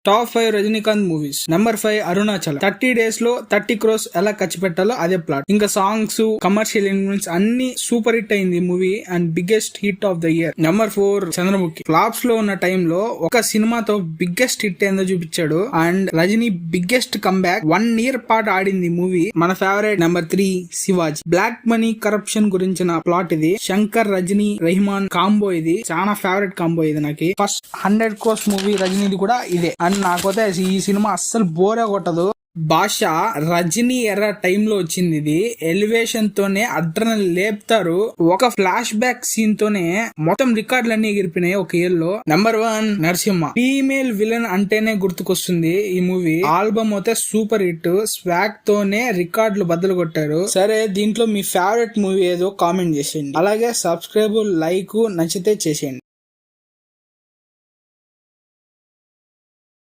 Top 5 Rajinikanth movies. Number 5 Arunachalam. 30 days లో 30 crores ఎలా ఖర్చు పెట్టాలో అదే ప్లాట్. ఇంకా సాంగ్స్, కమర్షియల్ ఎలిమెంట్స్ అన్ని సూపర్ హిట్ అయింది movie and biggest hit of the year. Number 4 Chandramukhi. Flops లో ఉన్న టైంలో ఒక సినిమాతో బిగ్గెస్ట్ హిట్ ఏందో చూపించాడు and Rajini biggest comeback. 1 year పాటు ఆడింది మూవీ. మన favourite. Number 3 Sivaji. Black money corruption గురించిన ప్లాట్ ఇది. శంకర్, రజనీ, రెహమాన్ కాంబో ఇది. చాలా ఫేవరెట్ కాంబో ఇది నాకు. ఫస్ట్ 100 crores మూవీ రజనీది కూడా ఇదే. అండ్ నాకైతే ఈ సినిమా అస్సలు బోరే కొట్టదు. భాష రజనీ ఎర్ర టైంలో వచ్చింది ఇది. ఎలివేషన్ తోనే అడ్రనల్ లేపుతారు. ఒక ఫ్లాష్ బ్యాక్ సీన్ తోనే మొత్తం రికార్డులన్నీ ఎగిరిపోయినాయి ఒక ఏళ్ళలో. నెంబర్ 1 నరసింహ. ఫీమేల్ విలన్ అంటేనే గుర్తుకొస్తుంది ఈ మూవీ. ఆల్బమ్ అయితే సూపర్ హిట్. స్వాగ్ తోనే రికార్డులు బద్దలు కొట్టారు. సరే, దీంట్లో మీ ఫేవరెట్ మూవీ ఏదో కామెంట్ చేసేయండి. అలాగే సబ్స్క్రైబ్, లైక్ నచ్చితే చేసేయండి.